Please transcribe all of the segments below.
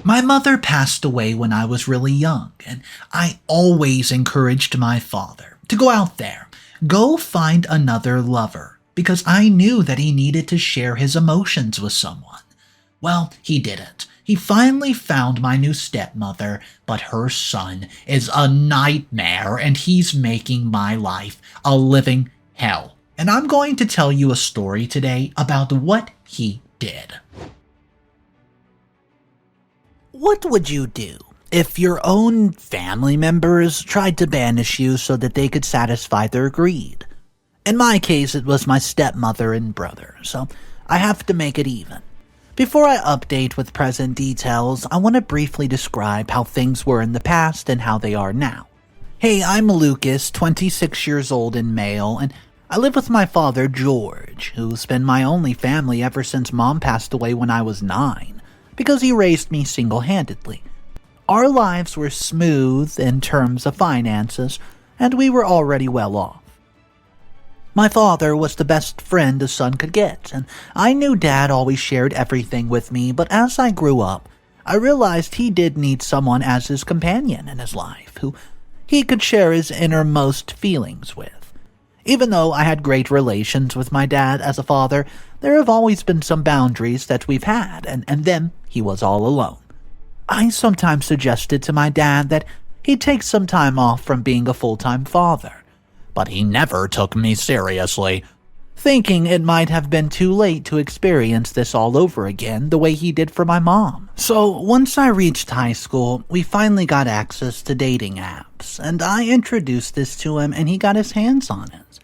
My mother passed away when I was really young, and I always encouraged my father to go out there, go find another lover, because I knew that he needed to share his emotions with someone. Well, he didn't. He finally found my new stepmother, but her son is a nightmare and he's making my life a living hell. And I'm going to tell you a story today about what he did. What would you do if your own family members tried to banish you so that they could satisfy their greed? In my case, it was my stepmother and brother, so I have to make it even. Before I update with present details, I want to briefly describe how things were in the past and how they are now. Hey, I'm Lucas, 26 years old and male, and I live with my father, George, who's been my only family ever since Mom passed away when I was 9, because he raised me single-handedly. Our lives were smooth in terms of finances, and we were already well off. My father was the best friend a son could get, and I knew Dad always shared everything with me, but as I grew up, I realized he did need someone as his companion in his life, who he could share his innermost feelings with. Even though I had great relations with my dad as a father, there have always been some boundaries that we've had, and then he was all alone. I sometimes suggested to my dad that he'd take some time off from being a full-time father, but he never took me seriously, thinking it might have been too late to experience this all over again the way he did for my mom. So once I reached high school, we finally got access to dating apps, and I introduced this to him and he got his hands on it.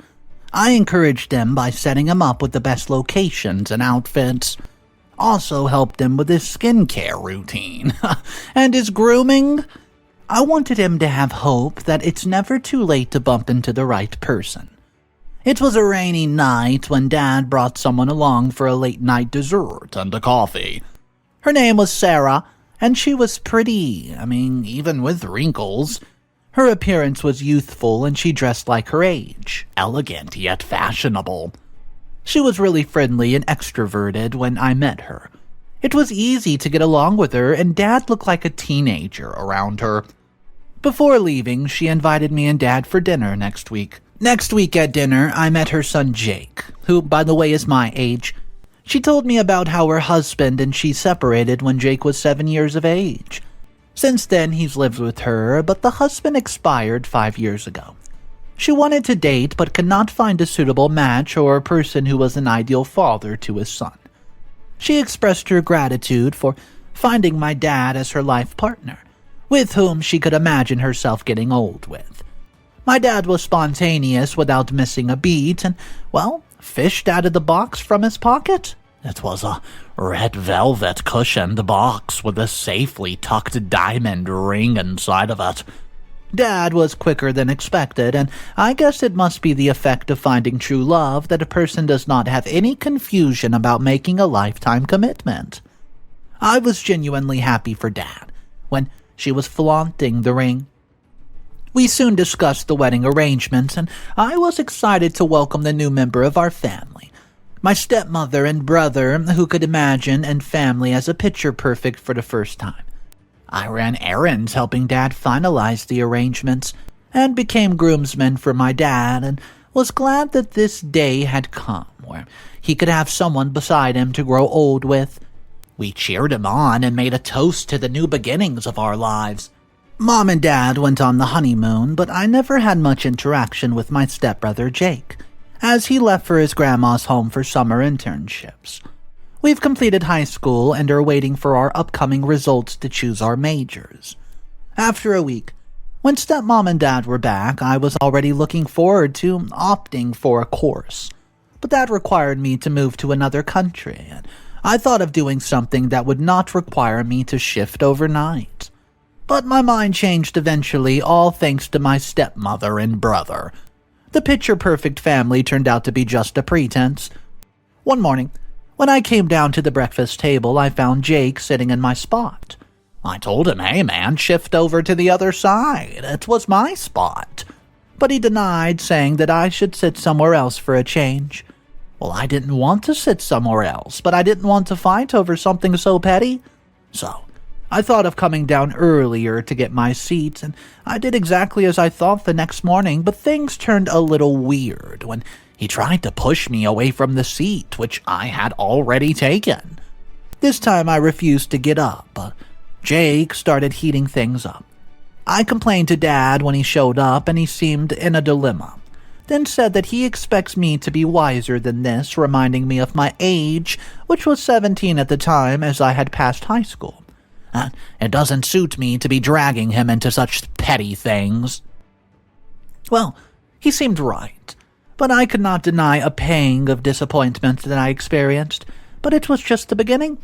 I encouraged him by setting him up with the best locations and outfits, also helped him with his skincare routine, and his grooming. I wanted him to have hope that it's never too late to bump into the right person. It was a rainy night when Dad brought someone along for a late-night dessert and a coffee. Her name was Sarah, and she was pretty, even with wrinkles. Her appearance was youthful and she dressed like her age, elegant yet fashionable. She was really friendly and extroverted when I met her. It was easy to get along with her, and Dad looked like a teenager around her. Before leaving, she invited me and Dad for dinner next week. Next week at dinner, I met her son Jake, who, by the way, is my age. She told me about how her husband and she separated when Jake was 7 years of age. Since then, he's lived with her, but the husband expired 5 years ago. She wanted to date but could not find a suitable match or a person who was an ideal father to his son. She expressed her gratitude for finding my dad as her life partner, with whom she could imagine herself getting old with. My dad was spontaneous without missing a beat and, fished out of the box from his pocket. It was a red velvet cushioned box with a safely tucked diamond ring inside of it. Dad was quicker than expected, and I guess it must be the effect of finding true love that a person does not have any confusion about making a lifetime commitment. I was genuinely happy for Dad when she was flaunting the ring. We soon discussed the wedding arrangements, and I was excited to welcome the new member of our family. My stepmother and brother, who could imagine, and family as a picture perfect for the first time. I ran errands helping Dad finalize the arrangements, and became groomsman for my dad, and was glad that this day had come, where he could have someone beside him to grow old with. We cheered him on and made a toast to the new beginnings of our lives. Mom and Dad went on the honeymoon, but I never had much interaction with my stepbrother Jake, as he left for his grandma's home for summer internships. We've completed high school and are waiting for our upcoming results to choose our majors. After a week, when stepmom and dad were back, I was already looking forward to opting for a course. But that required me to move to another country, and I thought of doing something that would not require me to shift overnight. But my mind changed eventually, all thanks to my stepmother and brother. The picture-perfect family turned out to be just a pretense. One morning, when I came down to the breakfast table, I found Jake sitting in my spot. I told him, "Hey man, shift over to the other side. It was my spot." But he denied, saying that I should sit somewhere else for a change. Well, I didn't want to sit somewhere else, but I didn't want to fight over something so petty. So, I thought of coming down earlier to get my seats, and I did exactly as I thought the next morning, but things turned a little weird when he tried to push me away from the seat, which I had already taken. This time I refused to get up, but Jake started heating things up. I complained to Dad when he showed up, and he seemed in a dilemma, then said that he expects me to be wiser than this, reminding me of my age, which was 17 at the time, as I had passed high school. It doesn't suit me to be dragging him into such petty things. Well, he seemed right, but I could not deny a pang of disappointment that I experienced, but it was just the beginning.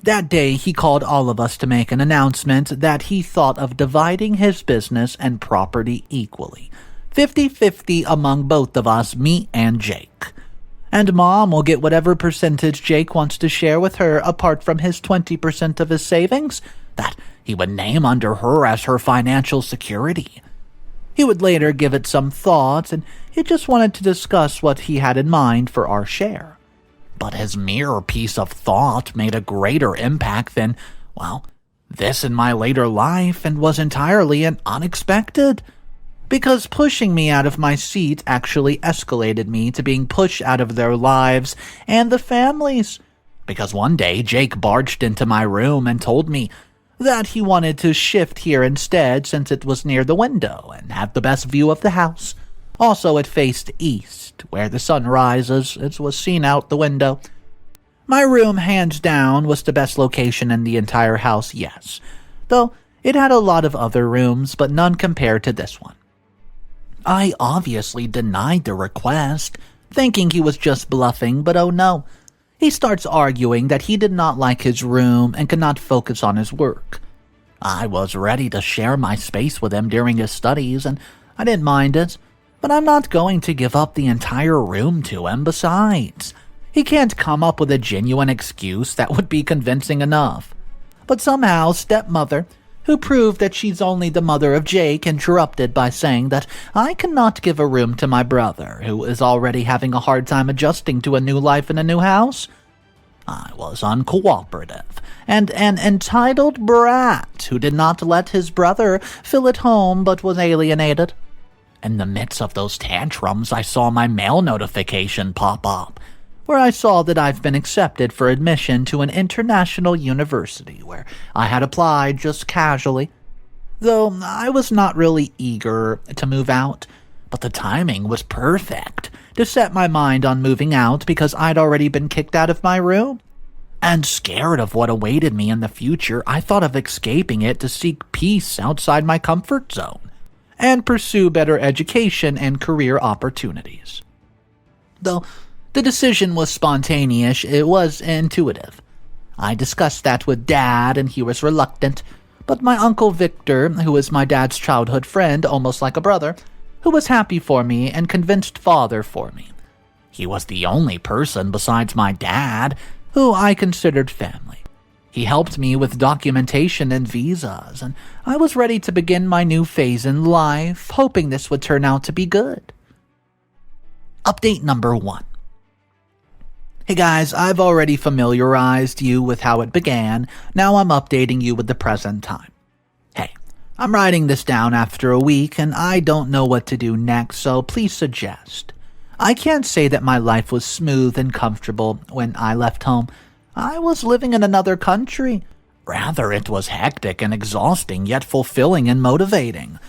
That day, he called all of us to make an announcement that he thought of dividing his business and property equally, 50-50 among both of us, me and Jake. And Mom will get whatever percentage Jake wants to share with her apart from his 20% of his savings that he would name under her as her financial security. He would later give it some thought, and he just wanted to discuss what he had in mind for our share. But his mere piece of thought made a greater impact than, well, this in my later life, and was entirely unexpected. Because pushing me out of my seat actually escalated me to being pushed out of their lives and the families. Because one day Jake barged into my room and told me that he wanted to shift here instead since it was near the window and had the best view of the house. Also, it faced east, where the sun rises. It was seen out the window. My room, hands down, was the best location in the entire house, yes. Though it had a lot of other rooms, but none compared to this one. I obviously denied the request, thinking he was just bluffing, but oh no. He starts arguing that he did not like his room and could not focus on his work. I was ready to share my space with him during his studies, and I didn't mind it, but I'm not going to give up the entire room to him. Besides, he can't come up with a genuine excuse that would be convincing enough. But somehow, stepmother, who proved that she's only the mother of Jake, interrupted by saying that I cannot give a room to my brother, who is already having a hard time adjusting to a new life in a new house. I was uncooperative, and an entitled brat who did not let his brother feel at home but was alienated. In the midst of those tantrums, I saw my mail notification pop up, where I saw that I've been accepted for admission to an international university where I had applied just casually. Though I was not really eager to move out, but the timing was perfect to set my mind on moving out because I'd already been kicked out of my room. And scared of what awaited me in the future, I thought of escaping it to seek peace outside my comfort zone and pursue better education and career opportunities. Though the decision was spontaneous, it was intuitive. I discussed that with Dad, and he was reluctant, but my Uncle Victor, who is my dad's childhood friend, almost like a brother, who was happy for me and convinced father for me. He was the only person besides my dad who I considered family. He helped me with documentation and visas, and I was ready to begin my new phase in life, hoping this would turn out to be good. Update number 1. Hey guys, I've already familiarized you with how it began. Now I'm updating you with the present time. Hey, I'm writing this down after a week, and I don't know what to do next, so please suggest. I can't say that my life was smooth and comfortable when I left home. I was living in another country. Rather, it was hectic and exhausting, yet fulfilling and motivating.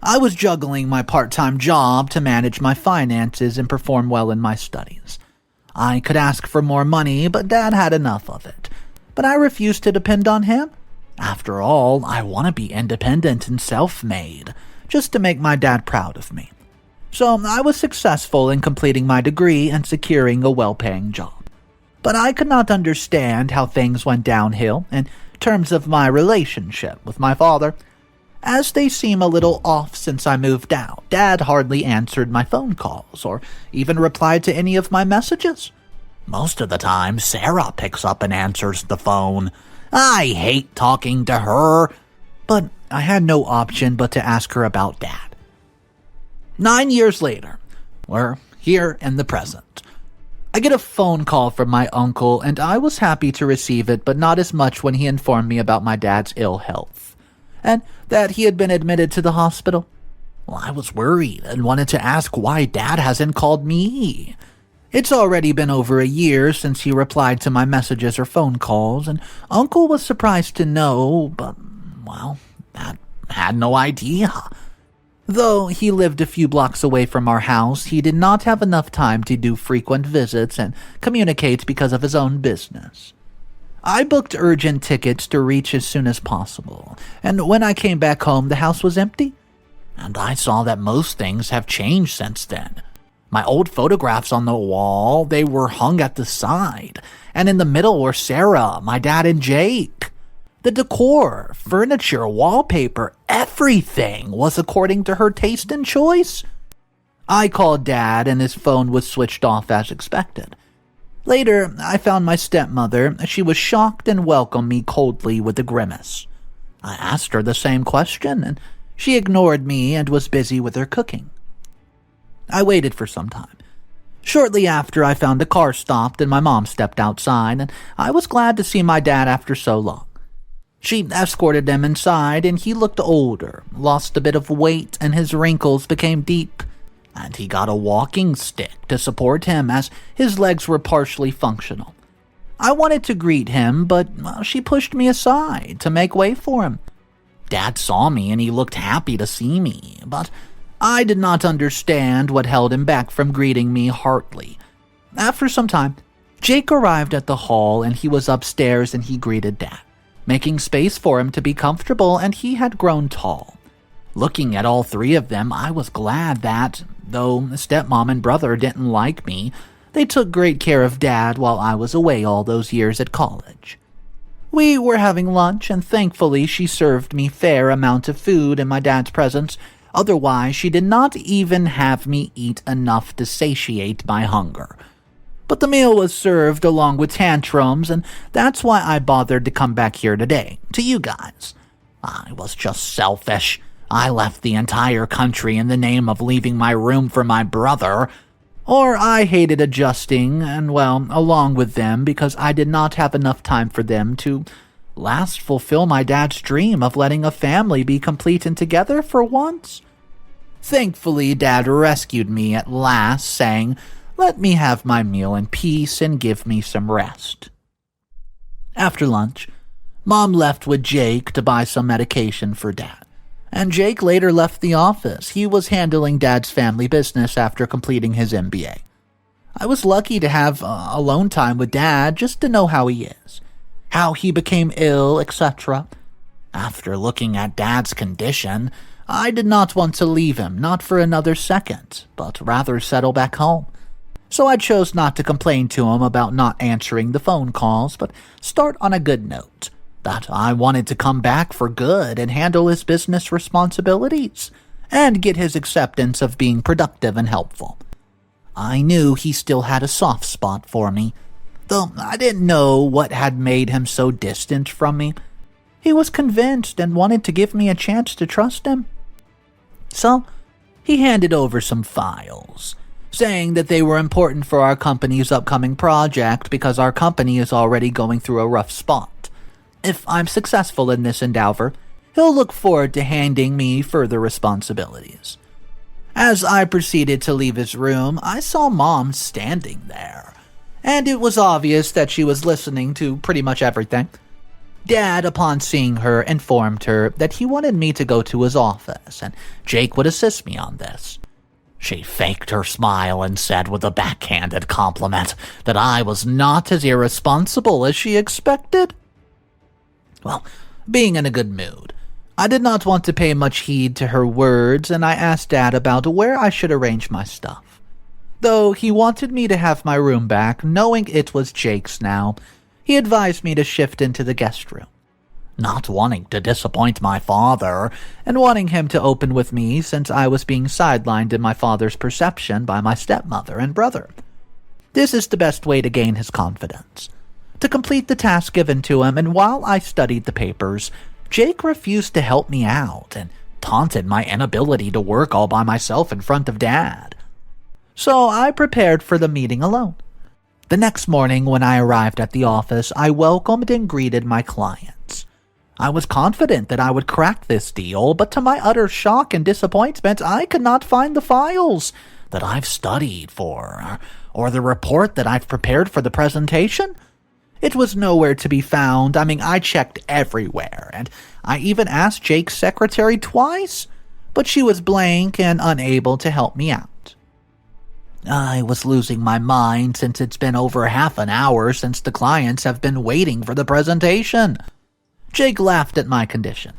I was juggling my part-time job to manage my finances and perform well in my studies. I could ask for more money, but Dad had enough of it. But I refused to depend on him. After all, I want to be independent and self-made, just to make my dad proud of me. So I was successful in completing my degree and securing a well-paying job. But I could not understand how things went downhill in terms of my relationship with my father, as they seem a little off since I moved out. Dad hardly answered my phone calls or even replied to any of my messages. Most of the time, Sarah picks up and answers the phone. I hate talking to her, but I had no option but to ask her about Dad. 9 years later, we're here in the present. I get a phone call from my uncle, and I was happy to receive it, but not as much when he informed me about my dad's ill health, and that he had been admitted to the hospital. Well, I was worried and wanted to ask why Dad hasn't called me. It's already been over a year since he replied to my messages or phone calls, and Uncle was surprised to know, but, well, Dad had no idea. Though he lived a few blocks away from our house, he did not have enough time to do frequent visits and communicate because of his own business. I booked urgent tickets to reach as soon as possible, and when I came back home, the house was empty. And I saw that most things have changed since then. My old photographs on the wall, they were hung at the side, and in the middle were Sarah, my dad, and Jake. The decor, furniture, wallpaper, everything was according to her taste and choice. I called Dad, and his phone was switched off as expected. Later, I found my stepmother. She was shocked and welcomed me coldly with a grimace. I asked her the same question, and she ignored me and was busy with her cooking. I waited for some time. Shortly after, I found a car stopped and my mom stepped outside, and I was glad to see my dad after so long. She escorted him inside, and he looked older, lost a bit of weight, and his wrinkles became deep, and he got a walking stick to support him as his legs were partially functional. I wanted to greet him, but she pushed me aside to make way for him. Dad saw me and he looked happy to see me, but I did not understand what held him back from greeting me heartily. After some time, Jake arrived at the hall and he was upstairs and he greeted Dad, making space for him to be comfortable, and he had grown tall. Looking at all three of them, I was glad that, though stepmom and brother didn't like me, they took great care of Dad while I was away all those years at college. We were having lunch, and thankfully she served me fair amount of food in my dad's presence. Otherwise, she did not even have me eat enough to satiate my hunger. But the meal was served along with tantrums, and that's why I bothered to come back here today, to you guys. I was just selfish. I left the entire country in the name of leaving my room for my brother. Or I hated adjusting, and well, along with them, because I did not have enough time for them to last fulfill my dad's dream of letting a family be complete and together for once. Thankfully, Dad rescued me at last, saying, "Let me have my meal in peace and give me some rest." After lunch, Mom left with Jake to buy some medication for Dad, and Jake later left the office. He was handling Dad's family business after completing his MBA. I was lucky to have alone time with Dad just to know how he is, how he became ill, etc. After looking at Dad's condition, I did not want to leave him, not for another second, but rather settle back home. So I chose not to complain to him about not answering the phone calls, but start on a good note, that I wanted to come back for good and handle his business responsibilities, and get his acceptance of being productive and helpful. I knew he still had a soft spot for me, though I didn't know what had made him so distant from me. He was convinced and wanted to give me a chance to trust him. So, he handed over some files, saying that they were important for our company's upcoming project because our company is already going through a rough spot. If I'm successful in this endeavor, he'll look forward to handing me further responsibilities. As I proceeded to leave his room, I saw Mom standing there, and it was obvious that she was listening to pretty much everything. Dad, upon seeing her, informed her that he wanted me to go to his office, and Jake would assist me on this. She faked her smile and said with a backhanded compliment that I was not as irresponsible as she expected. Well, being in a good mood, I did not want to pay much heed to her words, and I asked Dad about where I should arrange my stuff. Though he wanted me to have my room back, knowing it was Jake's now, he advised me to shift into the guest room. Not wanting to disappoint my father, and wanting him to open with me since I was being sidelined in my father's perception by my stepmother and brother. This is the best way to gain his confidence. To complete the task given to him, and while I studied the papers, Jake refused to help me out and taunted my inability to work all by myself in front of Dad. So I prepared for the meeting alone. The next morning when I arrived at the office, I welcomed and greeted my clients. I was confident that I would crack this deal, but to my utter shock and disappointment, I could not find the files that I've studied for, or the report that I've prepared for the presentation. It was nowhere to be found. I checked everywhere, and I even asked Jake's secretary twice, but she was blank and unable to help me out. I was losing my mind since it's been over half an hour since the clients have been waiting for the presentation. Jake laughed at my condition,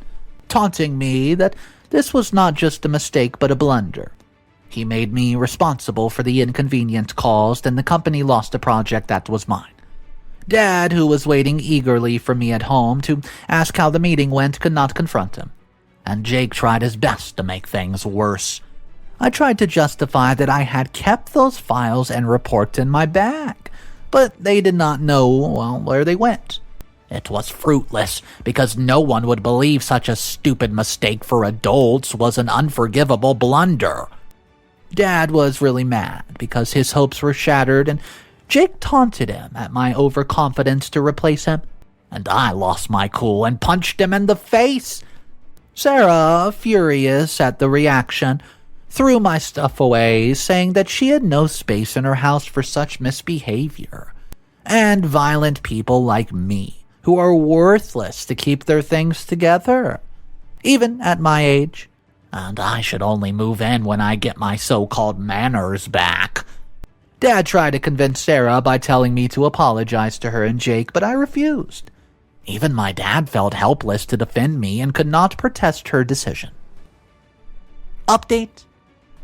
taunting me that this was not just a mistake but a blunder. He made me responsible for the inconvenience caused, and the company lost a project that was mine. Dad, who was waiting eagerly for me at home to ask how the meeting went, could not confront him, and Jake tried his best to make things worse. I tried to justify that I had kept those files and reports in my bag, but they did not know, where they went. It was fruitless, because no one would believe such a stupid mistake for adults was an unforgivable blunder. Dad was really mad because his hopes were shattered, and Jake taunted him at my overconfidence to replace him, and I lost my cool and punched him in the face. Sarah, furious at the reaction, threw my stuff away, saying that she had no space in her house for such misbehavior, and violent people like me, who are worthless to keep their things together, even at my age, and I should only move in when I get my so-called manners back. Dad tried to convince Sarah by telling me to apologize to her and Jake, but I refused. Even my dad felt helpless to defend me and could not protest her decision. Update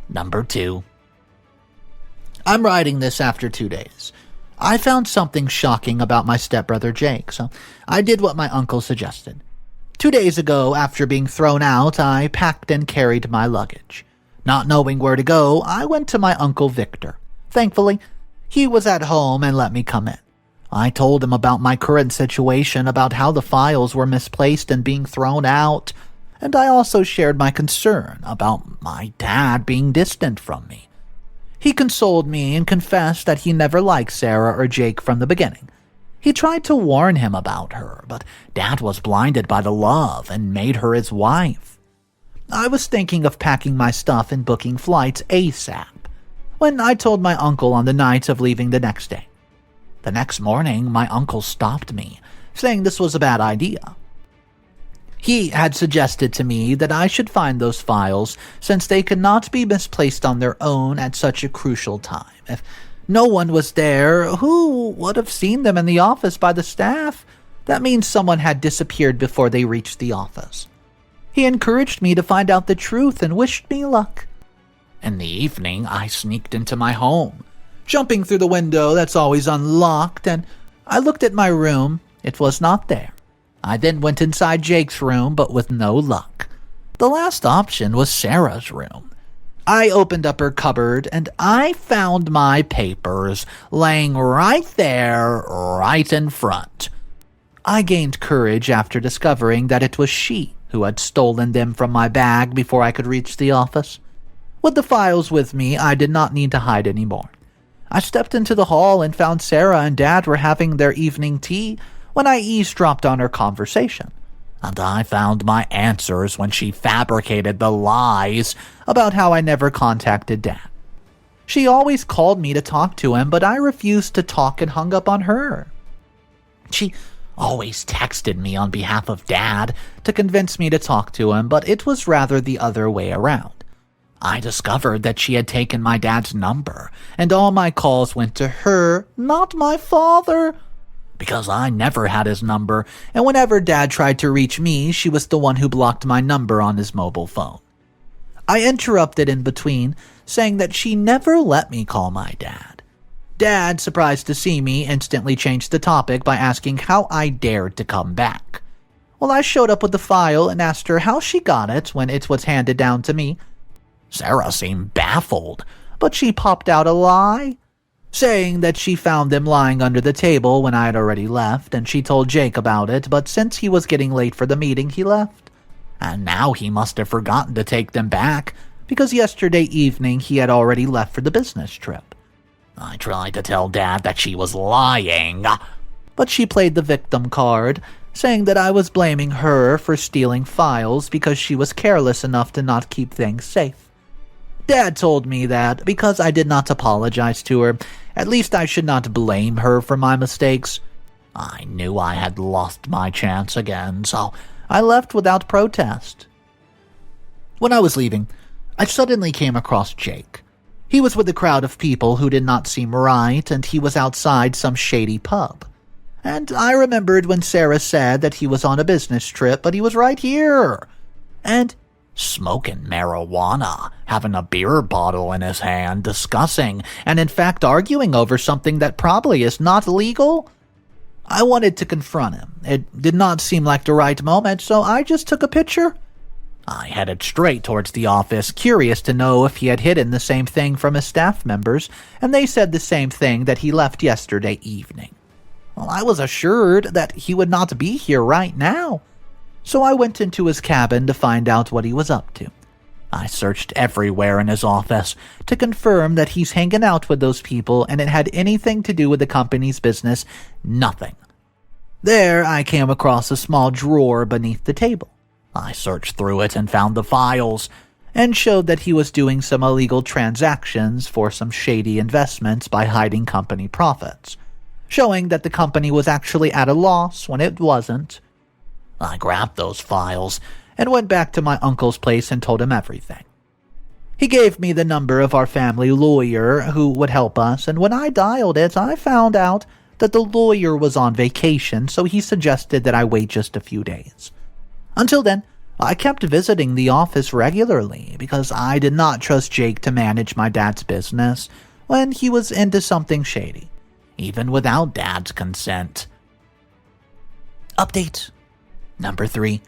number 2. I'm writing this after 2 days. I found something shocking about my stepbrother Jake, so I did what my uncle suggested. 2 days ago, after being thrown out, I packed and carried my luggage. Not knowing where to go, I went to my Uncle Victor. Thankfully, he was at home and let me come in. I told him about my current situation, about how the files were misplaced and being thrown out, and I also shared my concern about my dad being distant from me. He consoled me and confessed that he never liked Sarah or Jake from the beginning. He tried to warn him about her, but Dad was blinded by the love and made her his wife. I was thinking of packing my stuff and booking flights ASAP when I told my uncle on the night of leaving the next day. The next morning, my uncle stopped me, saying this was a bad idea. He had suggested to me that I should find those files since they could not be misplaced on their own at such a crucial time. If no one was there, who would have seen them in the office by the staff? That means someone had disappeared before they reached the office. He encouraged me to find out the truth and wished me luck. In the evening, I sneaked into my home, jumping through the window that's always unlocked, and I looked at my room. It was not there. I then went inside Jake's room, but with no luck. The last option was Sarah's room. I opened up her cupboard, and I found my papers laying right there, right in front. I gained courage after discovering that it was she who had stolen them from my bag before I could reach the office. With the files with me, I did not need to hide anymore. I stepped into the hall and found Sarah and Dad were having their evening tea when I eavesdropped on her conversation. And I found my answers when she fabricated the lies about how I never contacted Dad. She always called me to talk to him, but I refused to talk and hung up on her. She always texted me on behalf of Dad to convince me to talk to him, but it was rather the other way around. I discovered that she had taken my dad's number, and all my calls went to her, not my father, because I never had his number, and whenever Dad tried to reach me, she was the one who blocked my number on his mobile phone. I interrupted in between, saying that she never let me call my dad. Dad, surprised to see me, instantly changed the topic by asking how I dared to come back. Well, I showed up with the file and asked her how she got it when it was handed down to me. Sarah seemed baffled, but she popped out a lie, saying that she found them lying under the table when I had already left, and she told Jake about it, but since he was getting late for the meeting, he left. And now he must have forgotten to take them back, because yesterday evening he had already left for the business trip. I tried to tell Dad that she was lying, but she played the victim card, saying that I was blaming her for stealing files because she was careless enough to not keep things safe. Dad told me that because I did not apologize to her, at least I should not blame her for my mistakes. I knew I had lost my chance again, so I left without protest. When I was leaving, I suddenly came across Jake. He was with a crowd of people who did not seem right, and he was outside some shady pub. And I remembered when Sarah said that he was on a business trip, but he was right here. And smoking marijuana, having a beer bottle in his hand, discussing, and in fact arguing over something that probably is not legal. I wanted to confront him. It did not seem like the right moment, so I just took a picture. I headed straight towards the office, curious to know if he had hidden the same thing from his staff members, and they said the same thing, that he left yesterday evening. Well, I was assured that he would not be here right now, so I went into his cabin to find out what he was up to. I searched everywhere in his office to confirm that he's hanging out with those people and it had anything to do with the company's business. Nothing. There, I came across a small drawer beneath the table. I searched through it and found the files, and showed that he was doing some illegal transactions for some shady investments by hiding company profits, showing that the company was actually at a loss when it wasn't. I grabbed those files and went back to my uncle's place and told him everything. He gave me the number of our family lawyer who would help us, and when I dialed it, I found out that the lawyer was on vacation, so he suggested that I wait just a few days. Until then, I kept visiting the office regularly because I did not trust Jake to manage my dad's business when he was into something shady, even without Dad's consent. Update number 3.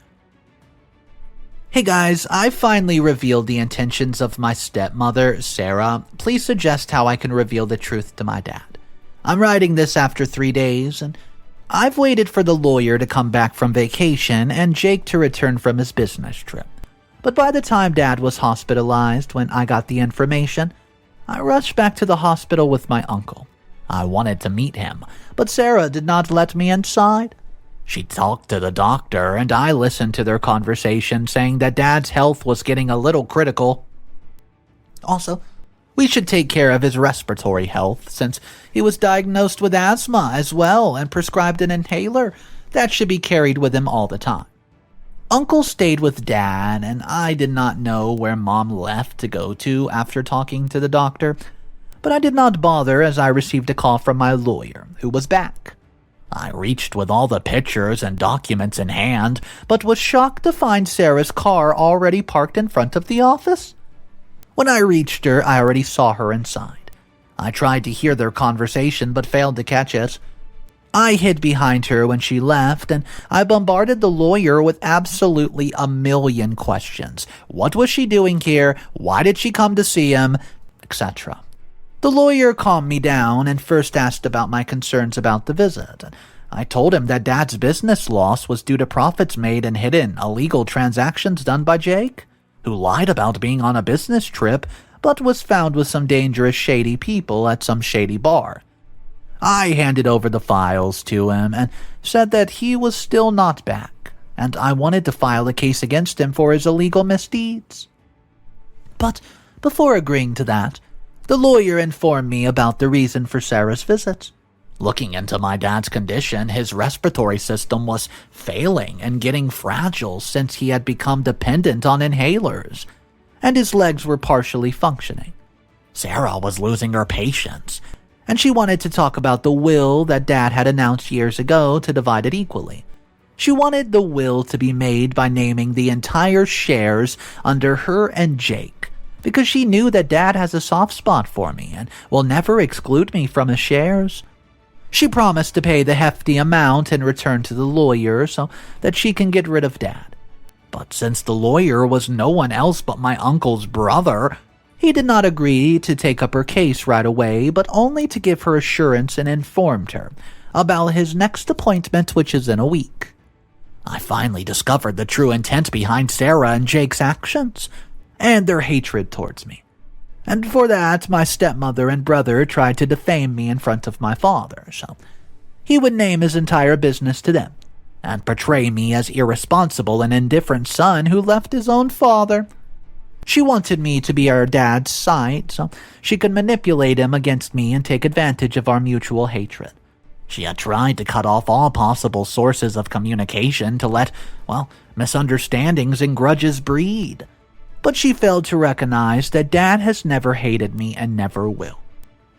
Hey guys, I finally revealed the intentions of my stepmother, Sarah. Please suggest how I can reveal the truth to my dad. I'm writing this after 3 days, and I've waited for the lawyer to come back from vacation and Jake to return from his business trip. But by the time Dad was hospitalized when I got the information, I rushed back to the hospital with my uncle. I wanted to meet him, but Sarah did not let me inside. She talked to the doctor, and I listened to their conversation, saying that Dad's health was getting a little critical. Also, we should take care of his respiratory health, since he was diagnosed with asthma as well and prescribed an inhaler that should be carried with him all the time. Uncle stayed with Dad, and I did not know where Mom left to go to after talking to the doctor, but I did not bother as I received a call from my lawyer, who was back. I reached with all the pictures and documents in hand, but was shocked to find Sarah's car already parked in front of the office. When I reached her, I already saw her inside. I tried to hear their conversation, but failed to catch it. I hid behind her when she left, and I bombarded the lawyer with absolutely a million questions. What was she doing here? Why did she come to see him? Etc. The lawyer calmed me down and first asked about my concerns about the visit. I told him that Dad's business loss was due to profits made in hidden, illegal transactions done by Jake, who lied about being on a business trip, but was found with some dangerous, shady people at some shady bar. I handed over the files to him and said that he was still not back, and I wanted to file a case against him for his illegal misdeeds. But before agreeing to that, the lawyer informed me about the reason for Sarah's visit. Looking into my dad's condition, his respiratory system was failing and getting fragile since he had become dependent on inhalers, and his legs were partially functioning. Sarah was losing her patience, and she wanted to talk about the will that Dad had announced years ago to divide it equally. She wanted the will to be made by naming the entire shares under her and Jake, because she knew that Dad has a soft spot for me and will never exclude me from his shares. She promised to pay the hefty amount in return to the lawyer so that she can get rid of Dad. But since the lawyer was no one else but my uncle's brother, he did not agree to take up her case right away, but only to give her assurance and informed her about his next appointment, which is in a week. I finally discovered the true intent behind Sarah and Jake's actions, and their hatred towards me. And for that, my stepmother and brother tried to defame me in front of my father, so he would name his entire business to them and portray me as irresponsible and indifferent son who left his own father. She wanted me to be our dad's side so she could manipulate him against me and take advantage of our mutual hatred. She had tried to cut off all possible sources of communication to let, misunderstandings and grudges breed. But she failed to recognize that Dad has never hated me and never will.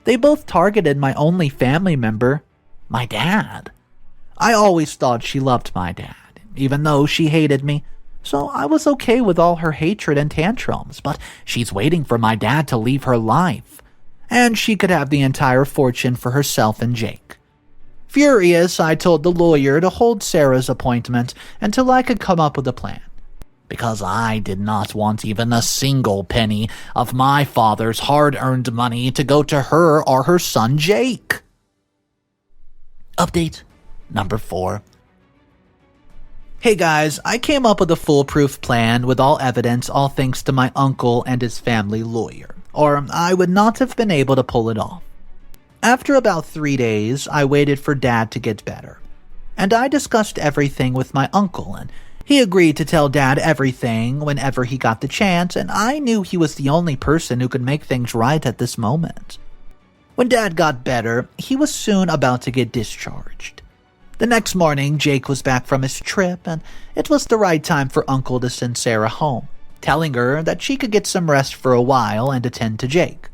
They both targeted my only family member, my dad. I always thought she loved my dad, even though she hated me, so I was okay with all her hatred and tantrums, but she's waiting for my dad to leave her life, and she could have the entire fortune for herself and Jake. Furious, I told the lawyer to hold Sarah's appointment until I could come up with a plan, because I did not want even a single penny of my father's hard-earned money to go to her or her son Jake. Update number 4. Hey guys, I came up with a foolproof plan with all evidence, all thanks to my uncle and his family lawyer, or I would not have been able to pull it off. After about 3 days, I waited for Dad to get better, and I discussed everything with my uncle, and he agreed to tell Dad everything whenever he got the chance, and I knew he was the only person who could make things right at this moment. When Dad got better, he was soon about to get discharged. The next morning, Jake was back from his trip, and it was the right time for Uncle to send Sarah home, telling her that she could get some rest for a while and attend to Jake.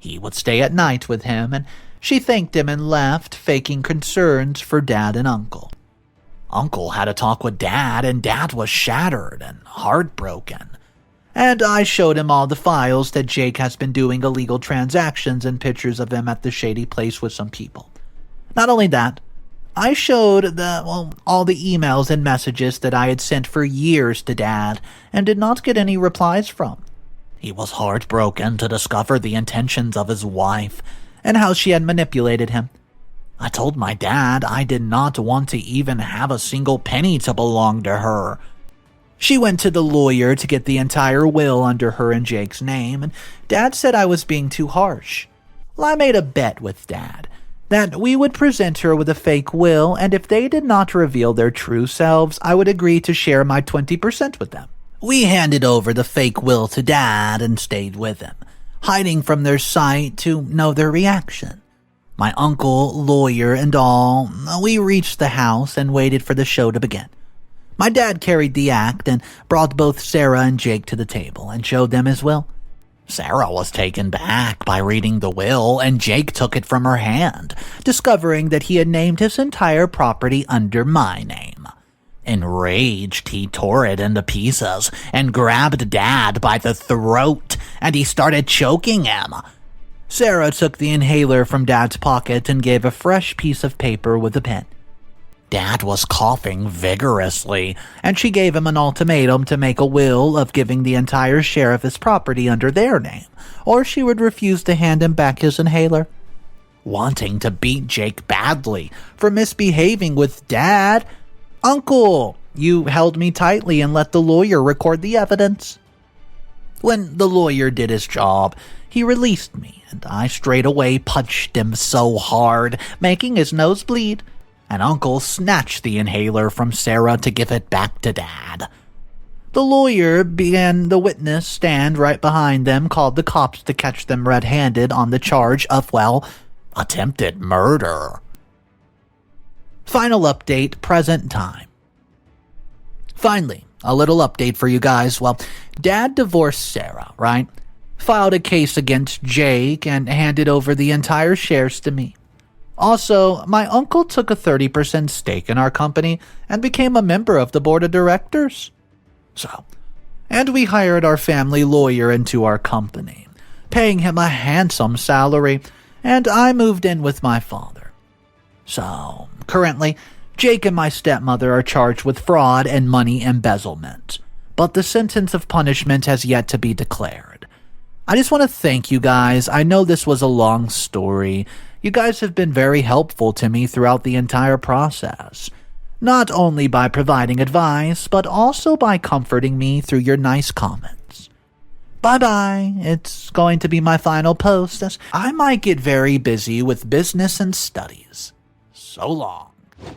He would stay at night with him, and she thanked him and left, faking concerns for Dad and Uncle. Uncle had a talk with Dad, and Dad was shattered and heartbroken. And I showed him all the files that Jake has been doing illegal transactions and pictures of him at the shady place with some people. Not only that, I showed all the emails and messages that I had sent for years to Dad and did not get any replies from. He was heartbroken to discover the intentions of his wife and how she had manipulated him. I told my dad I did not want to even have a single penny to belong to her. She went to the lawyer to get the entire will under her and Jake's name, and Dad said I was being too harsh. Well, I made a bet with Dad that we would present her with a fake will, and if they did not reveal their true selves, I would agree to share my 20% with them. We handed over the fake will to Dad and stayed with him, hiding from their sight to know their reaction. My uncle, lawyer, and all, we reached the house and waited for the show to begin. My dad carried the act and brought both Sarah and Jake to the table and showed them his will. Sarah was taken back by reading the will, and Jake took it from her hand, discovering that he had named his entire property under my name. Enraged, he tore it into pieces and grabbed Dad by the throat, and he started choking him. Sarah took the inhaler from Dad's pocket and gave a fresh piece of paper with a pen. Dad was coughing vigorously, and she gave him an ultimatum to make a will of giving the entire share of his property under their name, or she would refuse to hand him back his inhaler. Wanting to beat Jake badly for misbehaving with Dad, "Uncle, you held me tightly and let the lawyer record the evidence." When the lawyer did his job, he released me, and I straight away punched him so hard, making his nose bleed. And Uncle snatched the inhaler from Sarah to give it back to Dad. The lawyer and the witness stand right behind them called the cops to catch them red-handed on the charge of, attempted murder. Final update, present time. Finally, a little update for you guys. Dad divorced Sarah, right? Filed a case against Jake and handed over the entire shares to me. Also, my uncle took a 30% stake in our company and became a member of the board of directors. And we hired our family lawyer into our company, paying him a handsome salary, and I moved in with my father. Currently, Jake and my stepmother are charged with fraud and money embezzlement, but the sentence of punishment has yet to be declared. I just want to thank you guys. I know this was a long story. You guys have been very helpful to me throughout the entire process, not only by providing advice, but also by comforting me through your nice comments. Bye-bye. It's going to be my final post, as I might get very busy with business and studies. So long.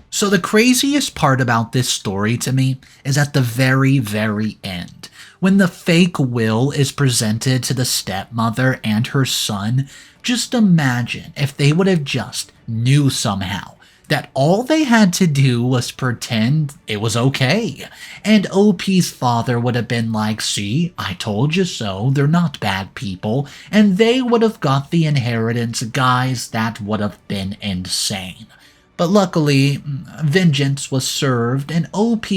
So the craziest part about this story to me is at the very, very end. When the fake will is presented to the stepmother and her son, just imagine if they would have just knew somehow that all they had to do was pretend it was okay. And OP's father would have been like, see, I told you so, they're not bad people, and they would have got the inheritance. Guys, that would have been insane. But luckily, vengeance was served, and OP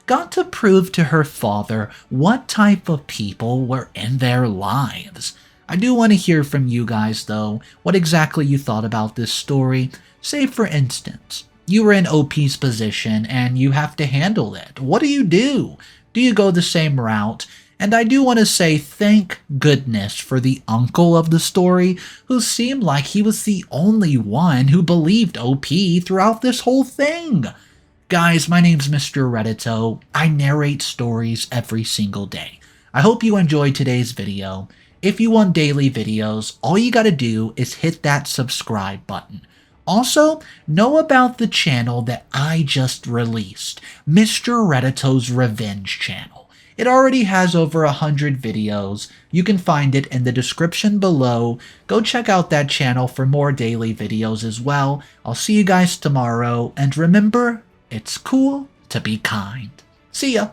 got to prove to her father what type of people were in their lives. I do want to hear from you guys, though, what exactly you thought about this story. Say, for instance, you were in OP's position and you have to handle it. What do? Do you go the same route? And I do want to say thank goodness for the uncle of the story, who seemed like he was the only one who believed OP throughout this whole thing. Guys, my name's Mr. Reddito. I narrate stories every single day. I hope you enjoyed today's video. If you want daily videos, all you gotta do is hit that subscribe button. Also, know about the channel that I just released, Mr. Reddito's Revenge channel. It already has over 100 videos. You can find it in the description below. Go check out that channel for more daily videos as well. I'll see you guys tomorrow, and remember, it's cool to be kind. See ya!